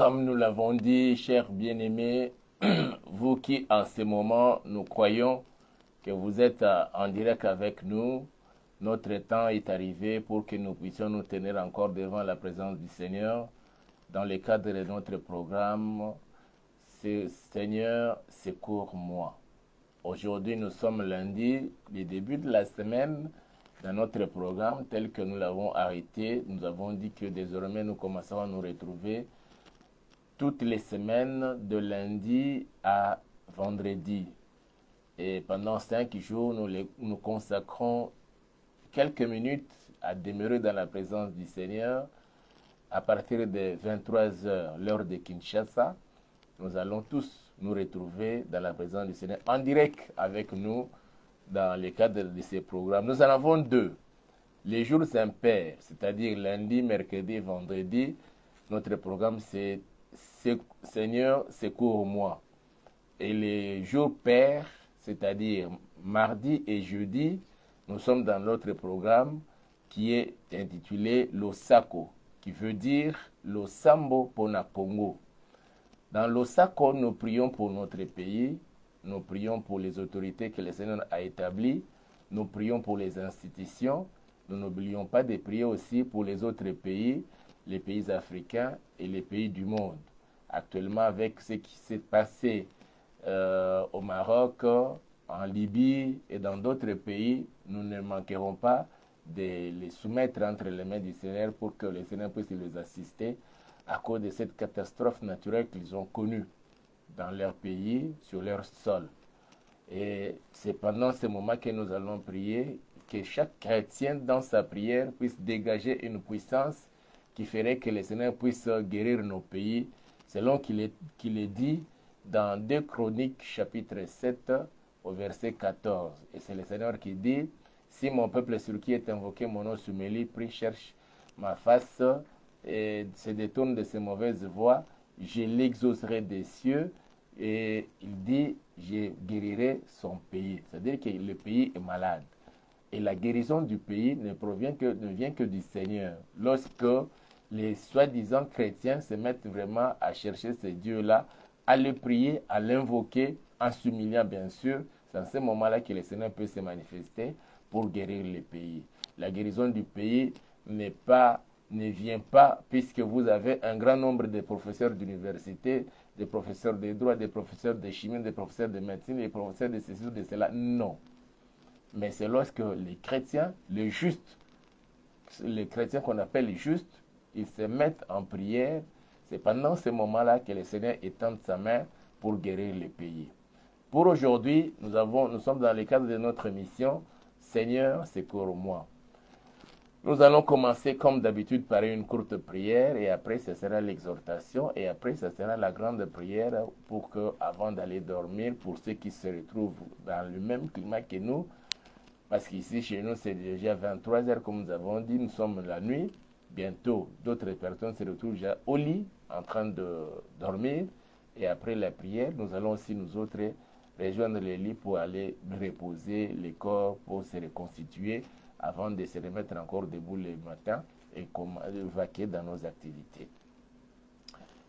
Comme nous l'avons dit, chers bien-aimés, vous qui en ce moment, nous croyons que vous êtes en direct avec nous, notre temps est arrivé pour que nous puissions nous tenir encore devant la présence du Seigneur dans le cadre de notre programme Seigneur, secours-moi. Aujourd'hui, nous sommes lundi, le début de la semaine. Dans notre programme, tel que nous l'avons arrêté, nous avons dit que désormais nous commençons à nous retrouver toutes les semaines de lundi à vendredi. Et pendant 5 jours, nous consacrons quelques minutes à demeurer dans la présence du Seigneur. À partir de 23 heures, l'heure de Kinshasa, nous allons tous nous retrouver dans la présence du Seigneur en direct avec nous dans le cadre de ces programmes. Nous en avons deux. Les jours impairs, c'est-à-dire lundi, mercredi, vendredi, notre programme c'est Seigneur, secours-moi. Et les jours pairs, c'est-à-dire mardi et jeudi, nous sommes dans notre programme qui est intitulé Losako, qui veut dire Losambo Pona Congo. Dans Losako, nous prions pour notre pays, nous prions pour les autorités que le Seigneur a établies, nous prions pour les institutions, nous n'oublions pas de prier aussi pour les autres pays, les pays africains et les pays du monde. Actuellement, avec ce qui s'est passé au Maroc, en Libye et dans d'autres pays, nous ne manquerons pas de les soumettre entre les mains du Seigneur pour que le Seigneur puisse les assister à cause de cette catastrophe naturelle qu'ils ont connue dans leur pays, sur leur sol. Et c'est pendant ce moment que nous allons prier, que chaque chrétien dans sa prière puisse dégager une puissance qui ferait que le Seigneur puisse guérir nos pays, selon qu'il est dit dans 2 Chroniques chapitre 7 au verset 14. Et c'est le Seigneur qui dit, si mon peuple sur qui est invoqué mon nom se mêle, prie, cherche ma face et se détourne de ses mauvaises voies, je l'exaucerai des cieux. Et il dit, je guérirai son pays. C'est-à-dire que le pays est malade. Et la guérison du pays ne vient que du Seigneur. Lorsque les soi-disant chrétiens se mettent vraiment à chercher ce Dieu-là, à le prier, à l'invoquer, en s'humiliant bien sûr, c'est en ce moment-là que le Seigneur peut se manifester pour guérir le pays. La guérison du pays ne vient pas puisque vous avez un grand nombre de professeurs d'université, des professeurs de droit, des professeurs de chimie, des professeurs de médecine, des professeurs de ceci ou de cela. Non. Mais c'est lorsque les chrétiens, les justes, les chrétiens qu'on appelle les justes, ils se mettent en prière. C'est pendant ce moment-là que le Seigneur étend sa main pour guérir le pays. Pour aujourd'hui, nous sommes dans le cadre de notre mission, Seigneur, secours-moi. Nous allons commencer comme d'habitude par une courte prière et après ce sera l'exhortation et après ce sera la grande prière pour que, avant d'aller dormir, pour ceux qui se retrouvent dans le même climat que nous, parce qu'ici chez nous c'est déjà 23 heures comme nous avons dit, nous sommes la nuit, bientôt d'autres personnes se retrouvent déjà au lit en train de dormir et après la prière, nous allons aussi nous autres rejoindre les lits pour aller reposer les corps, pour se reconstituer avant de se remettre encore debout le matin et vaquer dans nos activités.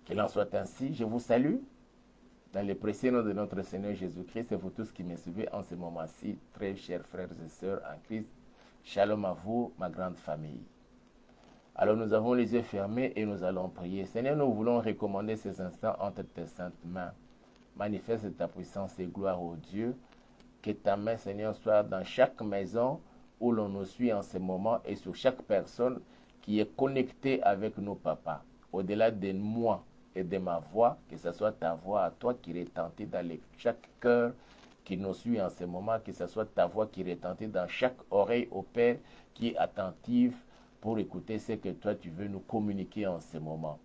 Qu'il en soit ainsi, je vous salue dans le précieux nom de notre Seigneur Jésus-Christ et vous tous qui me suivez en ce moment-ci, très chers frères et sœurs en Christ, shalom à vous, ma grande famille. Alors nous avons les yeux fermés et nous allons prier. Seigneur, nous voulons recommander ces instants entre tes saintes mains. Manifeste ta puissance et gloire au Dieu. Que ta main, Seigneur, soit dans chaque maison où l'on nous suit en ce moment et sur chaque personne qui est connectée avec nos papas. Au-delà de moi et de ma voix, que ce soit ta voix à toi qui retentit dans chaque cœur qui nous suit en ce moment, que ce soit ta voix qui retentit dans chaque oreille au Père qui est attentive pour écouter ce que toi tu veux nous communiquer en ce moment.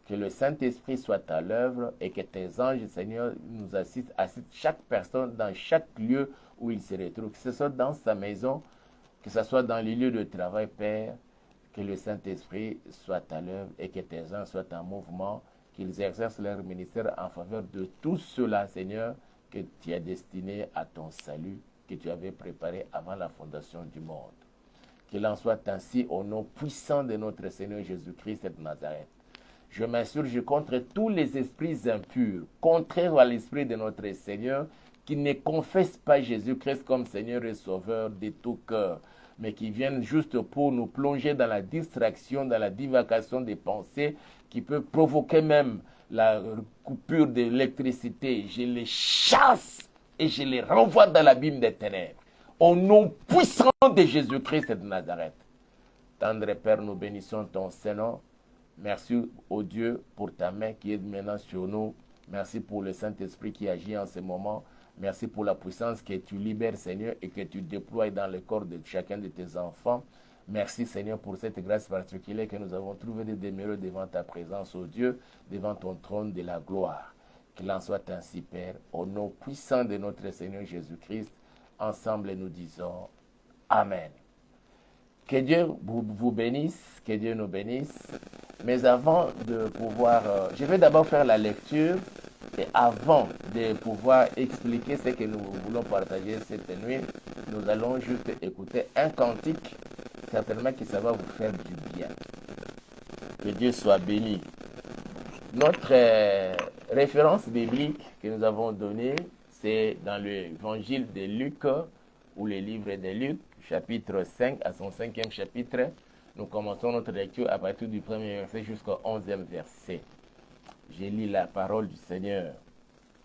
Que le Saint-Esprit soit à l'œuvre et que tes anges, Seigneur, nous assistent chaque personne dans chaque lieu où il se retrouve, que ce soit dans sa maison, que ce soit dans les lieux de travail, Père, que le Saint-Esprit soit à l'œuvre et que tes anges soient en mouvement, qu'ils exercent leur ministère en faveur de tout cela, Seigneur, que tu as destiné à ton salut, que tu avais préparé avant la fondation du monde. Qu'il en soit ainsi au nom puissant de notre Seigneur Jésus-Christ de Nazareth. Je m'insurge contre tous les esprits impurs, contraires à l'esprit de notre Seigneur, qui ne confessent pas Jésus-Christ comme Seigneur et Sauveur de tout cœur, mais qui viennent juste pour nous plonger dans la distraction, dans la divagation des pensées, qui peut provoquer même la coupure d'électricité. Je les chasse et je les renvoie dans l'abîme des ténèbres. Au nom puissant de Jésus-Christ de Nazareth. Tendre Père, nous bénissons ton Saint-Nom. Merci, ô Dieu, pour ta main qui est maintenant sur nous. Merci pour le Saint-Esprit qui agit en ce moment. Merci pour la puissance que tu libères, Seigneur, et que tu déploies dans le corps de chacun de tes enfants. Merci, Seigneur, pour cette grâce particulière que nous avons trouvé de demeurer devant ta présence, ô Dieu, devant ton trône de la gloire. Qu'il en soit ainsi, Père, au nom puissant de notre Seigneur Jésus-Christ. Ensemble, nous disons Amen. Que Dieu vous bénisse, que Dieu nous bénisse. Mais avant de pouvoir... je vais d'abord faire la lecture. Et avant de pouvoir expliquer ce que nous voulons partager cette nuit, nous allons juste écouter un cantique, certainement que ça va vous faire du bien. Que Dieu soit béni. Notre référence biblique que nous avons donnée, c'est dans l'évangile de Luc, ou le livre de Luc, chapitre 5, à son 5e chapitre. Nous commençons notre lecture à partir du 1er verset jusqu'au 11e verset. J'ai lu la parole du Seigneur.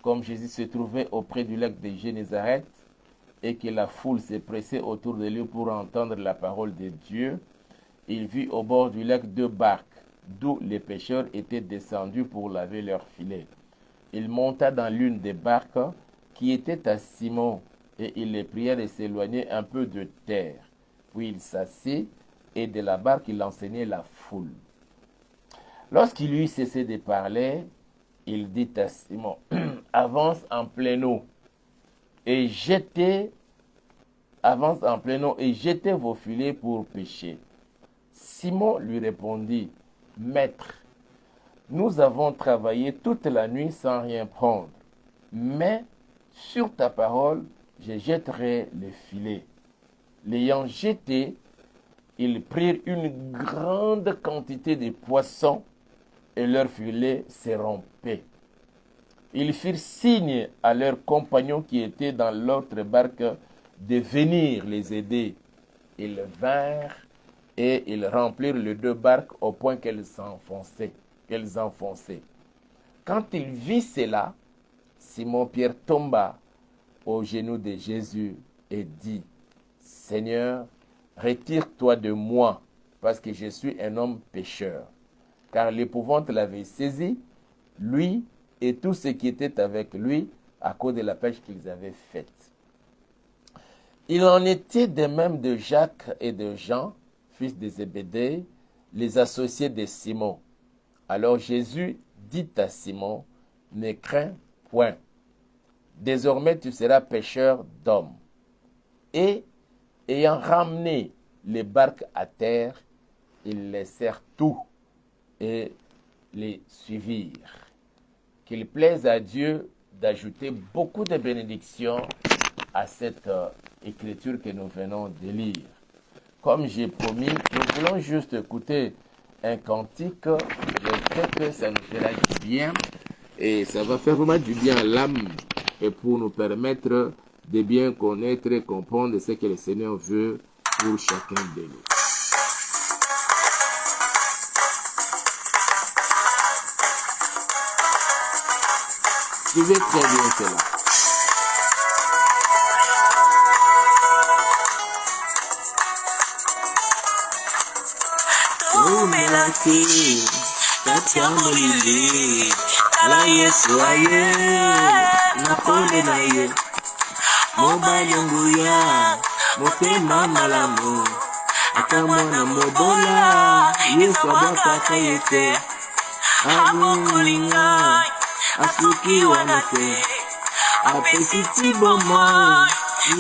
Comme Jésus se trouvait auprès du lac de Génézareth et que la foule s'est pressée autour de lui pour entendre la parole de Dieu, il vit au bord du lac 2 barques, d'où les pêcheurs étaient descendus pour laver leurs filets. Il monta dans l'une des barques qui était à Simon et il les pria de s'éloigner un peu de terre. Puis il s'assit et de la barque il enseignait la foule. Lorsqu'il eut cessé de parler, il dit à Simon, « Avance en pleine eau et jetez vos filets pour pêcher. » Simon lui répondit, « Maître, nous avons travaillé toute la nuit sans rien prendre, mais sur ta parole, je jetterai les filets. » L'ayant jeté, ils prirent une grande quantité de poissons et leurs filets se rompaient. Ils firent signe à leurs compagnons qui étaient dans l'autre barque de venir les aider. Ils vinrent et ils remplirent les 2 barques au point qu'elles enfonçaient. Quand il vit cela, Simon-Pierre tomba aux genoux de Jésus et dit, « Seigneur, retire-toi de moi, parce que je suis un homme pécheur. » Car l'épouvante l'avait saisi, lui et tous ceux qui étaient avec lui, à cause de la pêche qu'ils avaient faite. Il en était de même de Jacques et de Jean, fils de Zébédée, les associés de Simon. Alors Jésus dit à Simon, « Ne crains point, désormais tu seras pêcheur d'hommes. » Et, ayant ramené les barques à terre, ils laissèrent tout et les suivirent. Qu'il plaise à Dieu d'ajouter beaucoup de bénédictions à cette écriture que nous venons de lire. Comme j'ai promis, nous voulons juste écouter un cantique. Je sais que ça nous fera du bien et ça va faire vraiment du bien à l'âme et pour nous permettre de bien connaître et comprendre ce que le Seigneur veut pour chacun de nous. Suivez très bien cela. Melaki, katia molili, ala Yesu aye, napole na ye, mobali nguya, mopema malamu, akamwana mobola, Yesu abaka kayete, abukulinga, asuki wanate, apesiti bomo,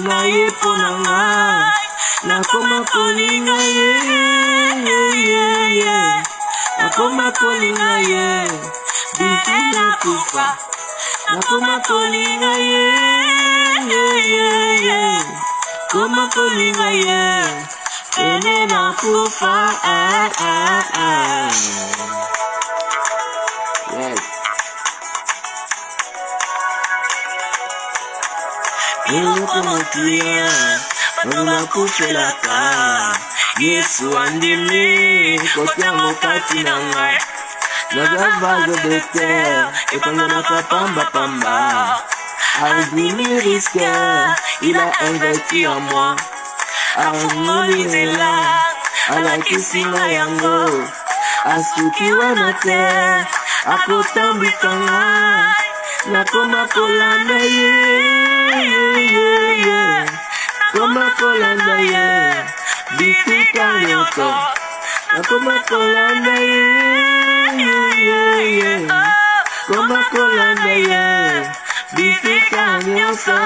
na ye ponanga, nakoma kolinga ye, nakoma kolinga ye, binti na kufa, nakoma kolinga ye, koma kolinga ye, ene na kufa, Mokomokia, Manumakufelaka, Yesu andimi, Kotiamo Katinanga, Naza vase de terre, et Panganaka Pamba Pamba, Argumi risque, il a investi en moi, Argumi là, Alakisima Yango, Asuki Wanate, Akotambikanga, Nakoma Kolanda ye, Nakoma Kolanda ye, Bifika Nyoko, Nakoma Kolanda ye, Nakoma Kolanda ye, Bifika Nyoko,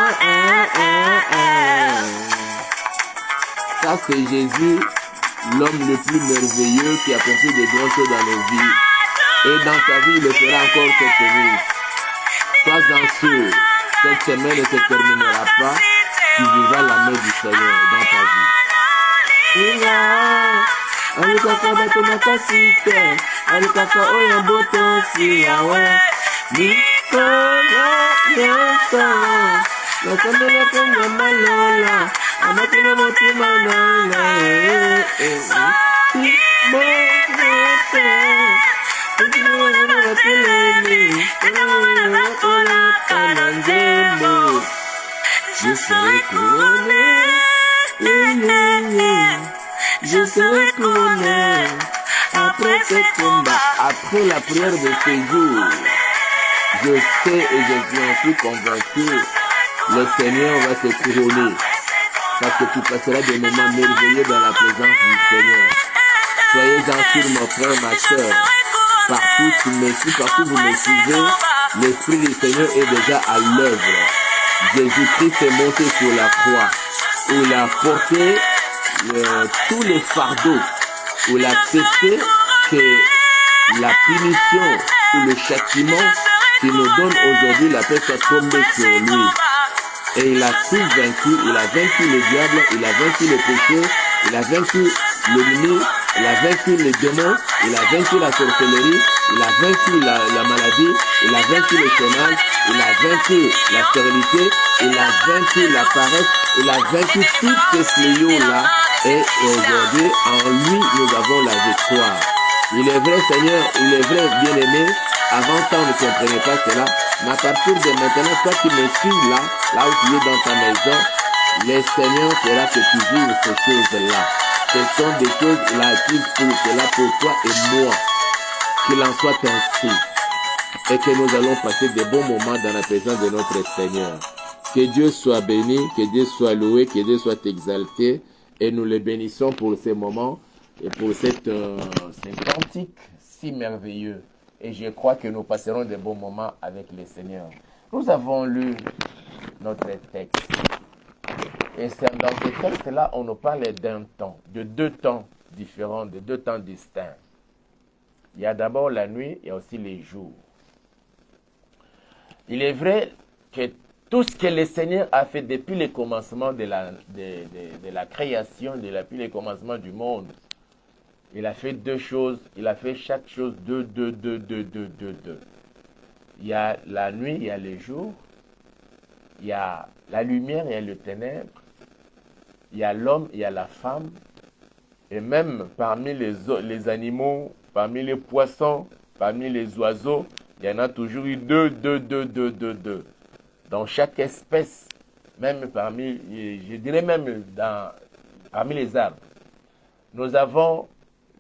Ça c'est Jésus, l'homme le plus merveilleux qui a accompli de grandes choses dans nos vies. Et dans ta vie, il le fera encore cette nuit. Sois-en sûr, cette semaine ne se terminera pas. Tu vivras la main du Seigneur dans ta vie. Alukaka bato makasite, alukaka oyo boto si yawe, Nikolo nyonso, nakondela konga malola, amatino motima nanga, Timorete, Timorete na batelemi, Timorete na kolaka na nzembo, je serai couronné, je serai couronné après ce combat. Après la prière de ce jour, je sais et je suis convaincu, le Seigneur va se couronner. Parce que tu passeras des moments merveilleux dans la présence du Seigneur. Soyez-en sûrs, mon frère, ma soeur. Partout tu me suis, partout vous me suivez, l'Esprit du Seigneur est déjà à l'œuvre. Jésus-Christ est monté sur la croix, où il a porté tous les fardeaux, où il a accepté que la punition ou le châtiment qui nous donne aujourd'hui la paix soit tombée sur lui. Et il a tout vaincu, il a vaincu le diable, il a vaincu le péché, il a vaincu l'ennemi, il a vaincu les démons, il a vaincu la sorcellerie, il a vaincu la maladie, il a vaincu le chômage, il a vaincu la stérilité, il a vaincu la paresse, il a vaincu tous ces fléaux-là. Et aujourd'hui, en lui, nous avons la victoire. Il est vrai, Seigneur, il est vrai, bien-aimé, avant ça, on ne comprenait pas cela. Mais à partir de maintenant, toi qui me suis là où tu es dans ta maison, le Seigneur fera que tu vives ces choses-là. Ce sont des choses qu'il a acquises pour cela pour toi et moi. Qu'il en soit ainsi. Et que nous allons passer de bons moments dans la présence de notre Seigneur. Que Dieu soit béni, que Dieu soit loué, que Dieu soit exalté. Et nous le bénissons pour ces moments et pour cet cantique si merveilleux. Et je crois que nous passerons de bons moments avec le Seigneur. Nous avons lu notre texte. Et c'est dans ce texte-là, on nous parle d'un temps, de deux temps différents, de deux temps distincts. Il y a d'abord la nuit, il y a aussi les jours. Il est vrai que tout ce que le Seigneur a fait depuis le commencement de la création, depuis le commencement du monde, il a fait deux choses, il a fait chaque chose deux. Il y a la nuit, il y a les jours, il y a la lumière, il y a le ténèbre, il y a l'homme, il y a la femme, et même parmi les animaux, parmi les poissons, parmi les oiseaux, il y en a toujours eu deux. Dans chaque espèce, même parmi, je dirais même parmi les arbres, nous avons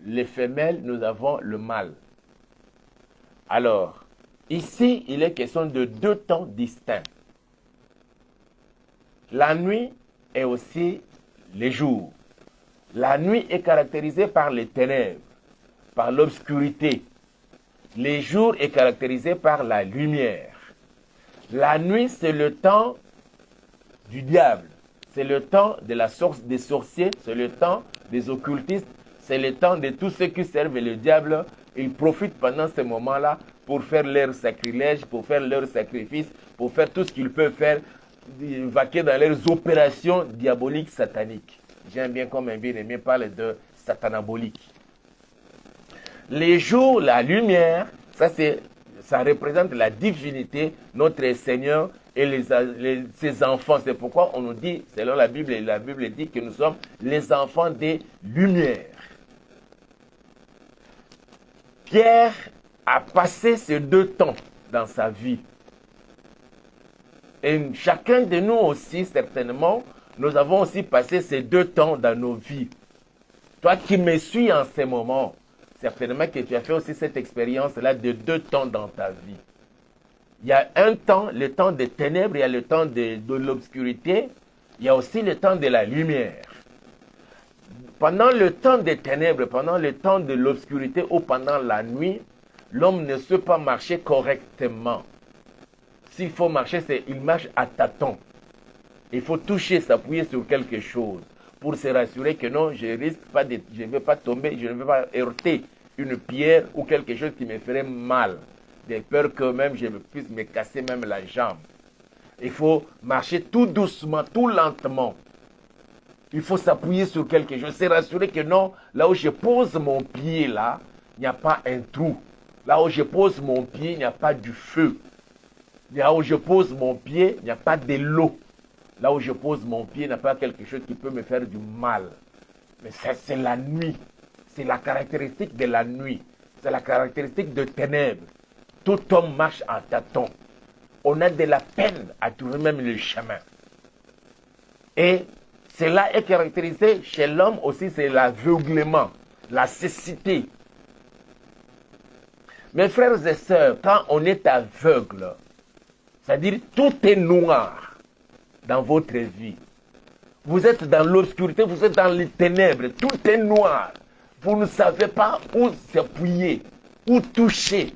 les femelles, nous avons le mâle. Alors, ici, il est question de deux temps distincts. La nuit et aussi les jours. La nuit est caractérisée par les ténèbres, par l'obscurité. Les jours est caractérisé par la lumière. La nuit, c'est le temps du diable. C'est le temps de la source des sorciers, c'est le temps des occultistes, c'est le temps de tous ceux qui servent le diable. Ils profitent pendant ce moment-là pour faire leur sacrilège, pour faire leur sacrifice, pour faire tout ce qu'ils peuvent faire, vaquer dans leurs opérations diaboliques sataniques. J'aime bien comme un bien-aimé parle de satanabolique. Les jours, la lumière, ça représente la divinité, notre Seigneur et ses enfants. C'est pourquoi on nous dit, selon la Bible dit que nous sommes les enfants des lumières. Pierre a passé ces 2 temps dans sa vie. Et chacun de nous aussi, certainement, nous avons aussi passé ces 2 temps dans nos vies. Toi qui me suis en ces moments, certainement que tu as fait aussi cette expérience-là de 2 temps dans ta vie. Il y a un temps, le temps des ténèbres, il y a le temps de l'obscurité, il y a aussi le temps de la lumière. Pendant le temps des ténèbres, pendant le temps de l'obscurité ou pendant la nuit, l'homme ne sait pas marcher correctement. S'il faut marcher, il marche à tâtons. Il faut toucher, s'appuyer sur quelque chose pour se rassurer que non, je ne vais pas tomber, je ne vais pas heurter une pierre ou quelque chose qui me ferait mal. De peur que même je puisse me casser même la jambe. Il faut marcher tout doucement, tout lentement. Il faut s'appuyer sur quelque chose, se rassurer que non, là où je pose mon pied, là, il n'y a pas un trou. Là où je pose mon pied, il n'y a pas du feu. Là où je pose mon pied, il n'y a pas de l'eau. Là où je pose mon pied, il n'y a pas quelque chose qui peut me faire du mal. Mais ça, c'est la nuit. C'est la caractéristique de la nuit. C'est la caractéristique de ténèbres. Tout homme marche en tâtons. On a de la peine à trouver même le chemin. Et cela est caractérisé chez l'homme aussi, c'est l'aveuglement, la cécité. Mes frères et sœurs, quand on est aveugle, c'est-à-dire tout est noir dans votre vie. Vous êtes dans l'obscurité, vous êtes dans les ténèbres, tout est noir. Vous ne savez pas où s'appuyer, où toucher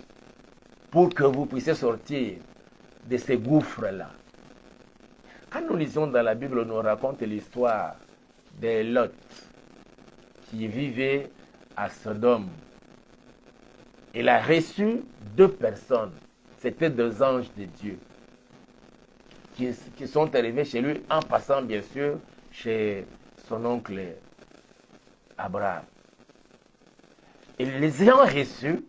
pour que vous puissiez sortir de ces gouffres-là. Quand nous lisons dans la Bible, on nous raconte l'histoire de Lot qui vivait à Sodome. Il a reçu 2 personnes, c'était 2 anges de Dieu, qui sont arrivés chez lui en passant bien sûr chez son oncle Abraham. Et les ayant reçus,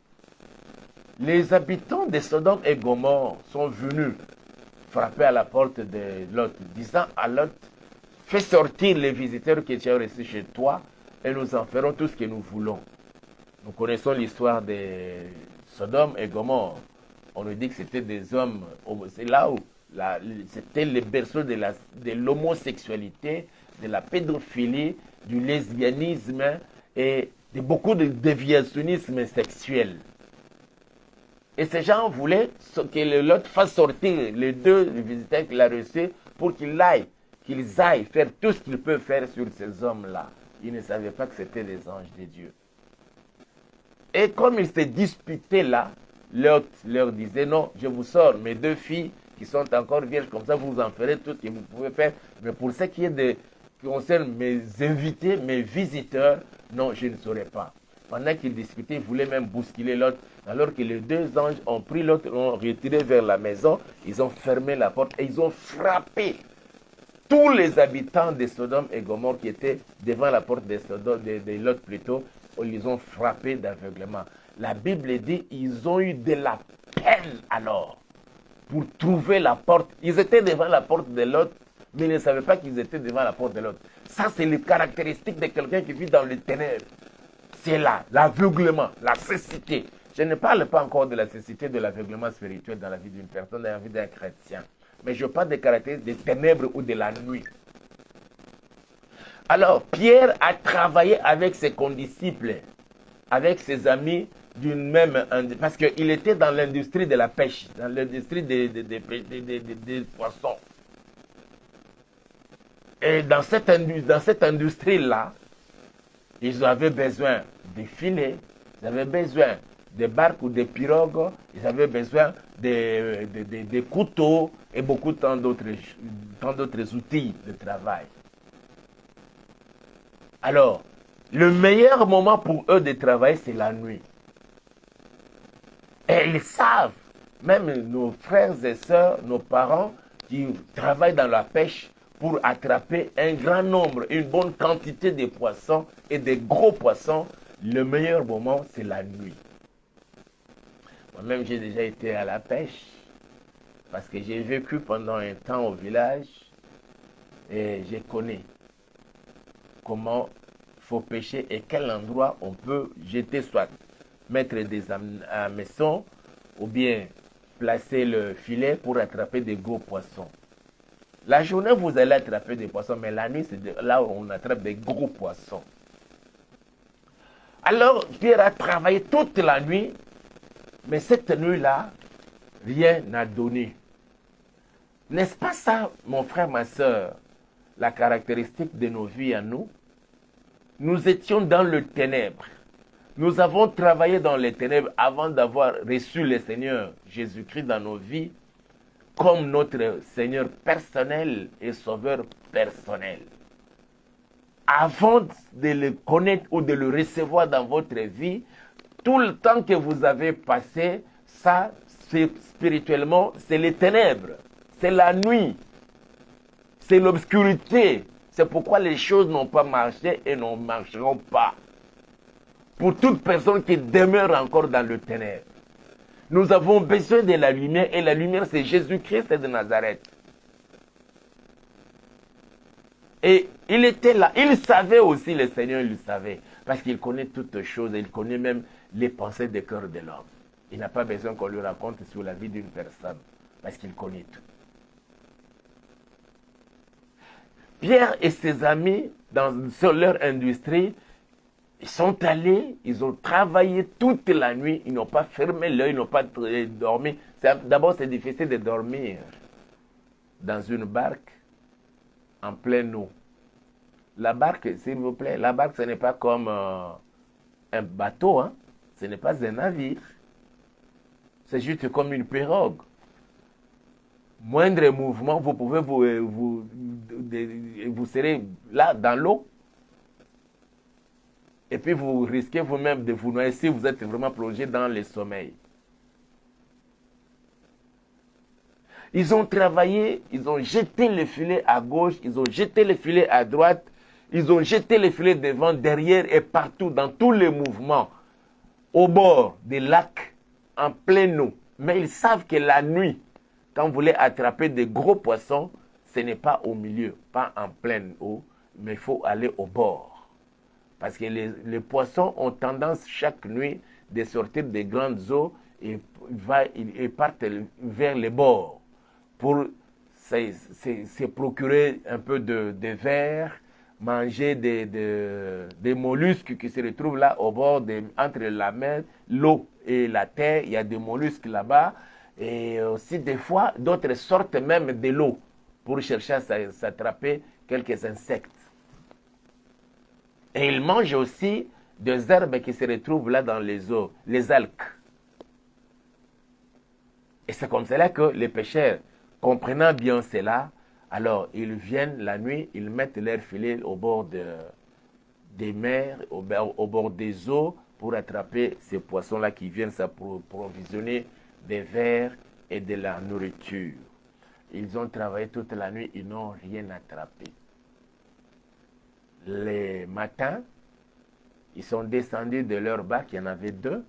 les habitants de Sodome et Gomorrhe sont venus frapper à la porte de Lot, disant à Lot, fais sortir les visiteurs que tu as reçus chez toi et nous en ferons tout ce que nous voulons. Nous connaissons l'histoire de Sodome et Gomorrhe. On nous dit que c'était des hommes, c'est là où c'était le berceau de l'homosexualité, de la pédophilie, du lesbianisme et de beaucoup de déviationnisme sexuel. Et ces gens voulaient que l'autre fasse sortir les 2 visiteurs qu'il a reçus pour qu'ils aillent faire tout ce qu'ils peuvent faire sur ces hommes-là. Ils ne savaient pas que c'était des anges de Dieu. Et comme ils se disputaient là, l'autre leur disait, non, je vous sors mes 2 filles qui sont encore vierges, comme ça vous en ferez tout ce que vous pouvez faire. Mais pour ce qui concerne mes invités, mes visiteurs, non, je ne saurais pas. Pendant qu'ils discutaient, ils voulaient même bousculer l'autre. Alors que les 2 anges ont pris l'autre, l'ont retiré vers la maison, ils ont fermé la porte et ils ont frappé tous les habitants de Sodome et Gomorrhe qui étaient devant la porte de Lot plutôt, ils les ont frappés d'aveuglement. La Bible dit ils ont eu de la peine alors pour trouver la porte. Ils étaient devant la porte de Lot, mais ils ne savaient pas qu'ils étaient devant la porte de Lot. Ça, c'est les caractéristiques de quelqu'un qui vit dans les ténèbres. C'est là, l'aveuglement, la cécité. Je ne parle pas encore de la cécité, de l'aveuglement spirituel dans la vie d'une personne, dans la vie d'un chrétien. Mais je parle des caractéristiques des ténèbres ou de la nuit. Alors, Pierre a travaillé avec ses condisciples, avec ses amis d'une même... Parce qu'il était dans l'industrie de la pêche, dans l'industrie des poissons. Et dans cette industrie-là, ils avaient besoin de filets, ils avaient besoin de barques ou de pirogues, ils avaient besoin de couteaux et beaucoup tant d'autres outils de travail. Alors, le meilleur moment pour eux de travailler, c'est la nuit. Et ils savent, même nos frères et sœurs, nos parents qui travaillent dans la pêche pour attraper un grand nombre, une bonne quantité de poissons et de gros poissons, le meilleur moment, c'est la nuit. Moi-même, j'ai déjà été à la pêche. Parce que j'ai vécu pendant un temps au village et je connais comment il faut pêcher et quel endroit on peut jeter, soit mettre des hameçons ou bien placer le filet pour attraper des gros poissons. La journée, vous allez attraper des poissons, mais la nuit, c'est là où on attrape des gros poissons. Alors, Pierre a travaillé toute la nuit, mais cette nuit-là, rien n'a donné. N'est-ce pas ça, mon frère, ma soeur, la caractéristique de nos vies à nous? Nous étions dans le ténèbre. Nous avons travaillé dans les ténèbres avant d'avoir reçu le Seigneur Jésus-Christ dans nos vies comme notre Seigneur personnel et Sauveur personnel. Avant de le connaître ou de le recevoir dans votre vie, tout le temps que vous avez passé, ça, c'est spirituellement, c'est les ténèbres, c'est la nuit, c'est l'obscurité. C'est pourquoi les choses n'ont pas marché et ne marcheront pas. Pour toute personne qui demeure encore dans le ténèbre. Nous avons besoin de la lumière et la lumière c'est Jésus-Christ de Nazareth. Et il était là, il savait aussi, le Seigneur il le savait, parce qu'il connaît toutes choses, il connaît même les pensées du cœur de l'homme. Il n'a pas besoin qu'on lui raconte sur la vie d'une personne, parce qu'il connaît tout. Pierre et ses amis, sur leur industrie, ils sont allés, ils ont travaillé toute la nuit, ils n'ont pas fermé l'œil, ils n'ont pas dormi. D'abord, c'est difficile de dormir dans une barque en pleine eau. La barque, s'il vous plaît, la barque, ce n'est pas comme un bateau, hein? Ce n'est pas un navire. C'est juste comme une pirogue. Moindre mouvement, vous pouvez vous serez là dans l'eau. Et puis vous risquez vous-même de vous noyer si vous êtes vraiment plongé dans le sommeil. Ils ont travaillé, ils ont jeté le filet à gauche, ils ont jeté le filet à droite, ils ont jeté le filet devant, derrière et partout, dans tous les mouvements, au bord des lacs, en pleine eau. Mais ils savent que la nuit, quand vous voulez attraper des gros poissons, ce n'est pas au milieu, pas en pleine eau, mais il faut aller au bord. Parce que les poissons ont tendance chaque nuit de sortir des grandes eaux et partent vers les bords pour se procurer un peu de verre, manger des mollusques qui se retrouvent là au bord, entre la mer, l'eau et la terre. Il y a des mollusques là-bas. Et aussi des fois, d'autres sortent même de l'eau pour chercher à s'attraper quelques insectes. Et ils mangent aussi des herbes qui se retrouvent là dans les eaux, les algues. Et c'est comme cela que les pêcheurs, comprenant bien cela, alors ils viennent la nuit, ils mettent leur filet au bord des mers, au bord des eaux, pour attraper ces poissons-là qui viennent s'approvisionner des vers et de la nourriture. Ils ont travaillé toute la nuit, ils n'ont rien attrapé. Les matins, ils sont descendus de leur barque, il y en avait deux,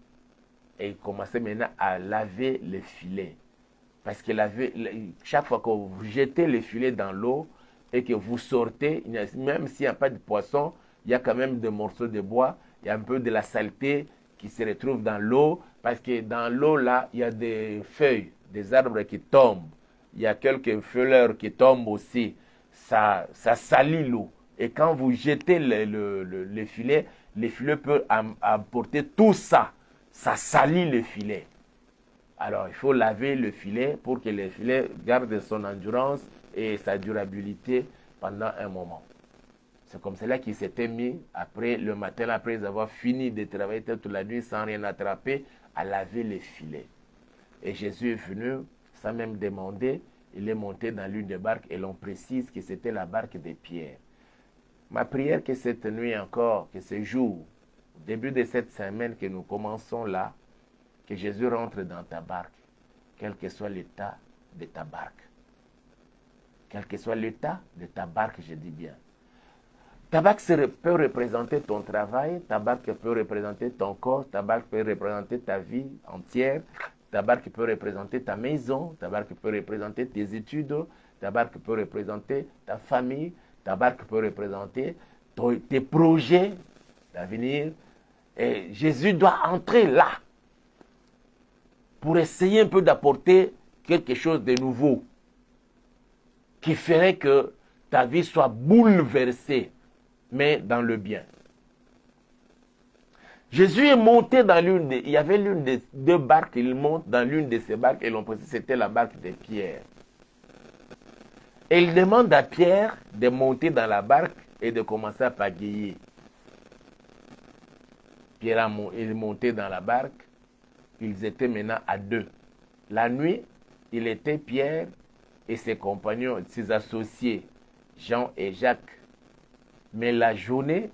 et ils commençaient maintenant à laver les filets. Parce que chaque fois que vous jetez les filets dans l'eau et que vous sortez, même s'il n'y a pas de poisson, il y a quand même des morceaux de bois, il y a un peu de la saleté qui se retrouve dans l'eau, parce que dans l'eau, là, il y a des feuilles, des arbres qui tombent, il y a quelques fleurs qui tombent aussi, ça salit l'eau. Et quand vous jetez le filet peut apporter tout ça. Ça salit le filet. Alors, il faut laver le filet pour que le filet garde son endurance et sa durabilité pendant un moment. C'est comme cela qu'il s'était mis, après le matin, après avoir fini de travailler toute la nuit sans rien attraper, à laver les filets. Et Jésus est venu, sans même demander, il est monté dans l'une des barques et l'on précise que c'était la barque de Pierre. Ma prière que cette nuit encore, que ce jour, au début de cette semaine que nous commençons là, que Jésus rentre dans ta barque, quel que soit l'état de ta barque. Quel que soit l'état de ta barque, je dis bien. Ta barque peut représenter ton travail, ta barque peut représenter ton corps, ta barque peut représenter ta vie entière, Ta barque peut représenter ta maison, ta barque peut représenter tes études, ta barque peut représenter ta famille, ta barque peut représenter tes projets d'avenir. Et Jésus doit entrer là pour essayer un peu d'apporter quelque chose de nouveau qui ferait que ta vie soit bouleversée, mais dans le bien. Jésus est monté dans il y avait l'une des deux barques, il monte dans l'une de ces barques et l'on précise c'était la barque de Pierre. Et il demande à Pierre de monter dans la barque et de commencer à pagayer. Pierre est monté dans la barque, ils étaient maintenant à deux. La nuit, il était Pierre et ses compagnons, ses associés, Jean et Jacques. Mais la journée,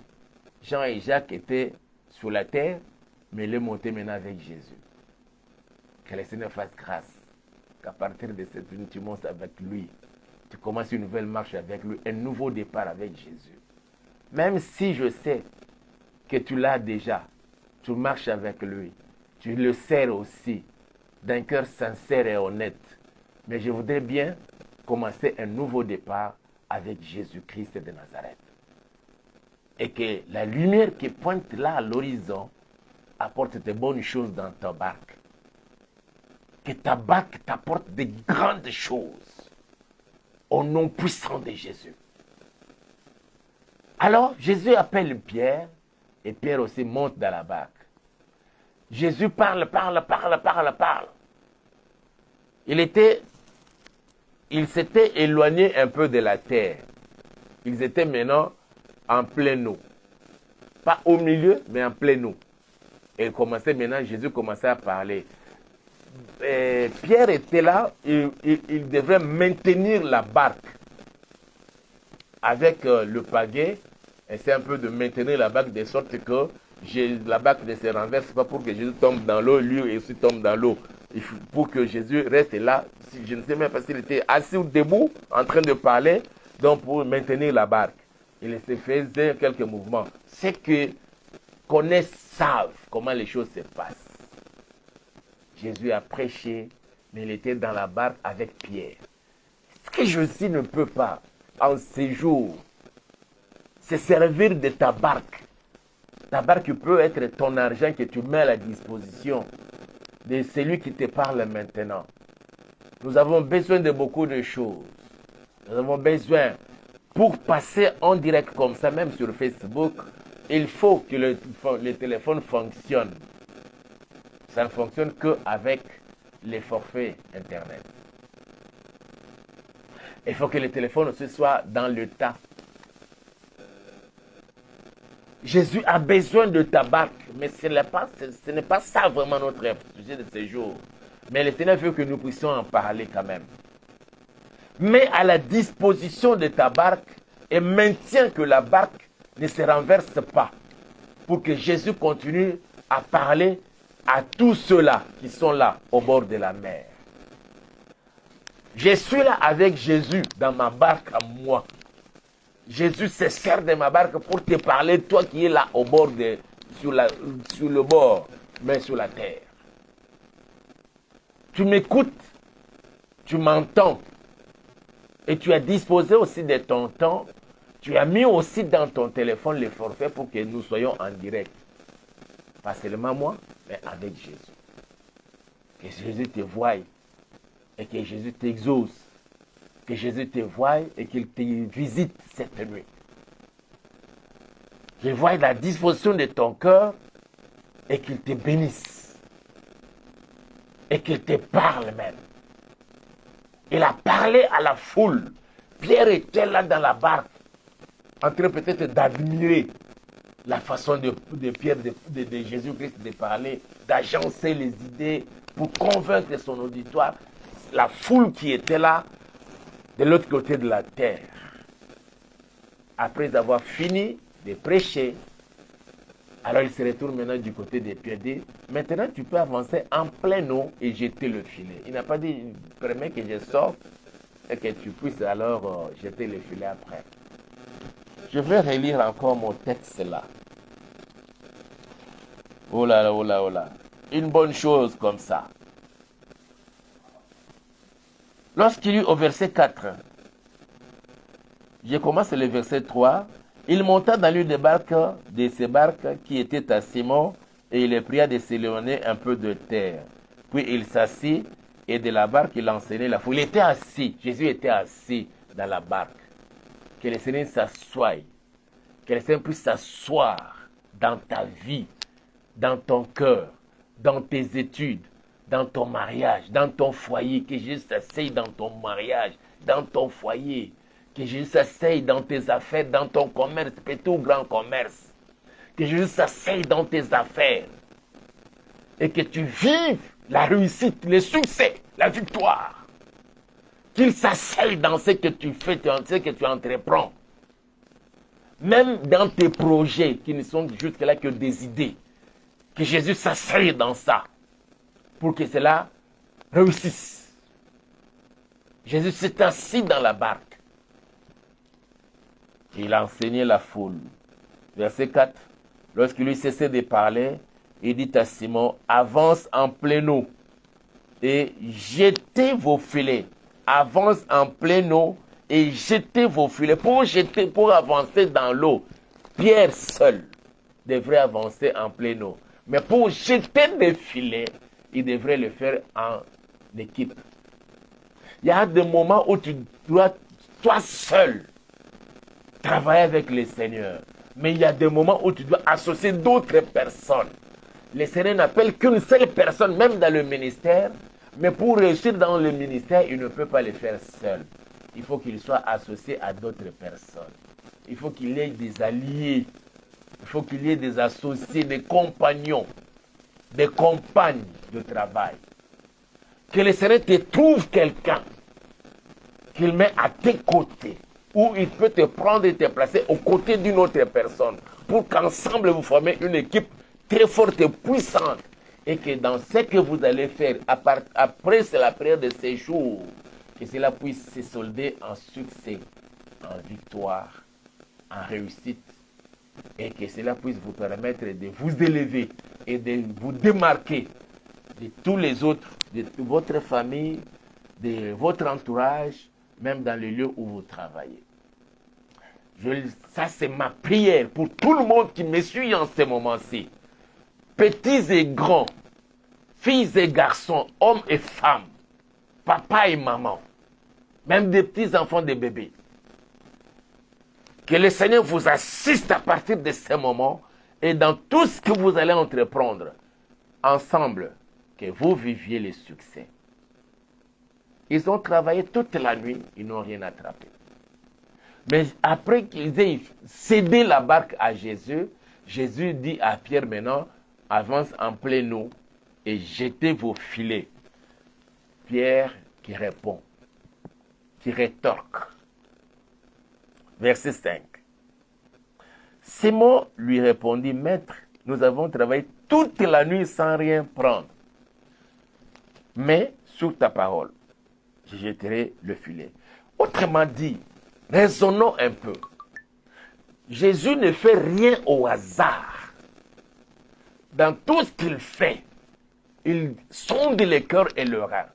Jean et Jacques étaient sur la terre, mais il est monté maintenant avec Jésus. Que le Seigneur fasse grâce, qu'à partir de cette nuit, tu montes avec lui. Tu commences une nouvelle marche avec lui, un nouveau départ avec Jésus. Même si je sais que tu l'as déjà, tu marches avec lui, tu le sers aussi, d'un cœur sincère et honnête. Mais je voudrais bien commencer un nouveau départ avec Jésus-Christ de Nazareth. Et que la lumière qui pointe là à l'horizon apporte de bonnes choses dans ta barque. Que ta barque t'apporte de grandes choses au nom puissant de Jésus. Alors Jésus appelle Pierre et Pierre aussi monte dans la barque. Jésus parle. Il s'était éloigné un peu de la terre. Ils étaient maintenant en pleine eau. Pas au milieu, mais en pleine eau. Et Jésus commençait à parler. Et Pierre était là, il devait maintenir la barque avec le pagaie. Et c'est un peu de maintenir la barque de sorte que la barque ne se renverse pas pour que Jésus tombe dans l'eau, lui aussi tombe dans l'eau. Pour que Jésus reste là, je ne sais même pas s'il était assis ou debout en train de parler, donc pour maintenir la barque. Il se faisait quelques mouvements. Ceux qui connaissent savent comment les choses se passent. Jésus a prêché, mais il était dans la barque avec Pierre. Ce que Jésus ne peut pas, en ces jours, c'est servir de ta barque. Ta barque peut être ton argent que tu mets à la disposition de celui qui te parle maintenant. Nous avons besoin de beaucoup de choses. Nous avons besoin, pour passer en direct comme ça, même sur Facebook, il faut que le téléphone fonctionne. Ça ne fonctionne qu'avec les forfaits Internet. Il faut que le téléphone aussi soit dans le tas. Jésus a besoin de ta barque, mais ce n'est pas ça vraiment notre sujet de ce jour. Mais le Seigneur veut que nous puissions en parler quand même. Mets à la disposition de ta barque et maintiens que la barque ne se renverse pas pour que Jésus continue à parler à tous ceux-là qui sont là au bord de la mer. Je suis là avec Jésus dans ma barque à moi. Jésus se sert de ma barque pour te parler, toi qui es là au bord sur le bord, mais sur la terre. Tu m'écoutes, tu m'entends, et tu as disposé aussi de ton temps, tu as mis aussi dans ton téléphone les forfaits pour que nous soyons en direct. Pas seulement moi, mais avec Jésus. Que Jésus te voie et que Jésus t'exauce. Que Jésus te voie et qu'il te visite cette nuit. Qu'il voie la disposition de ton cœur et qu'il te bénisse. Et qu'il te parle même. Il a parlé à la foule. Pierre était là dans la barque, en train peut-être d'admirer la façon de Pierre, de Jésus-Christ de parler, d'agencer les idées pour convaincre son auditoire. La foule qui était là, de l'autre côté de la terre. Après avoir fini de prêcher, alors il se retourne maintenant du côté des Pierre. Dit, maintenant tu peux avancer en plein eau et jeter le filet. Il n'a pas dit, permets que je sorte et que tu puisses alors jeter le filet après. Je vais relire encore mon texte là. Oh là là, oh là, oh là. Une bonne chose comme ça. Lorsqu'il eut au verset 4, je commence le verset 3, il monta dans l'une des barques, de ces barques qui étaient à Simon, et il le pria de s'éloigner un peu de terre. Puis il s'assit, et de la barque, il enseignait la foule. Il était assis, Jésus était assis dans la barque. Que le Seigneur s'assoie, que le Seigneur puisse s'asseoir dans ta vie, dans ton cœur, dans tes études, dans ton mariage, dans ton foyer, que Jésus s'asseye dans ton mariage, dans ton foyer, que Jésus s'asseye dans tes affaires, dans ton commerce, petit ou grand commerce, que Jésus s'asseye dans tes affaires, et que tu vives la réussite, le succès, la victoire, qu'il s'asseye dans ce que tu fais, ce que tu entreprends, même dans tes projets qui ne sont jusque-là que des idées, que Jésus s'asseye dans ça, pour que cela réussisse. Jésus s'est assis dans la barque. Il a enseigné la foule. Verset 4. Lorsqu'il lui cessait de parler, il dit à Simon, avance en pleine eau et jetez vos filets. Avance en pleine eau et jetez vos filets. Pour avancer dans l'eau, Pierre seul devrait avancer en pleine eau. Mais pour jeter des filets, il devrait le faire en équipe. Il y a des moments où tu dois, toi seul, travailler avec le Seigneur. Mais il y a des moments où tu dois associer d'autres personnes. Le Seigneur n'appelle qu'une seule personne, même dans le ministère. Mais pour réussir dans le ministère, il ne peut pas le faire seul. Il faut qu'il soit associé à d'autres personnes. Il faut qu'il ait des alliés. Il faut qu'il y ait des associés, des compagnons, des compagnes de travail. Que le Seigneur te trouve quelqu'un qu'il met à tes côtés, où il peut te prendre et te placer aux côtés d'une autre personne, pour qu'ensemble vous formez une équipe très forte et puissante, et que dans ce que vous allez faire, après la prière de ces jours, que cela puisse se solder en succès, en victoire, en réussite, et que cela puisse vous permettre de vous élever et de vous démarquer de tous les autres, de votre famille, de votre entourage, même dans le lieu où vous travaillez. Ça, c'est ma prière pour tout le monde qui me suit en ce moment-ci. Petits et grands, filles et garçons, hommes et femmes, papa et maman, même des petits enfants, des bébés. Que le Seigneur vous assiste à partir de ce moment et dans tout ce que vous allez entreprendre ensemble, que vous viviez le succès. Ils ont travaillé toute la nuit, ils n'ont rien attrapé. Mais après qu'ils aient cédé la barque à Jésus, Jésus dit à Pierre maintenant, avance en pleine eau et jetez vos filets. Pierre qui répond, qui rétorque. Verset 5. Simon lui répondit, Maître, nous avons travaillé toute la nuit sans rien prendre. Mais sur ta parole, je jetterai le filet. Autrement dit, raisonnons un peu. Jésus ne fait rien au hasard. Dans tout ce qu'il fait, il sonde les cœurs et le rein.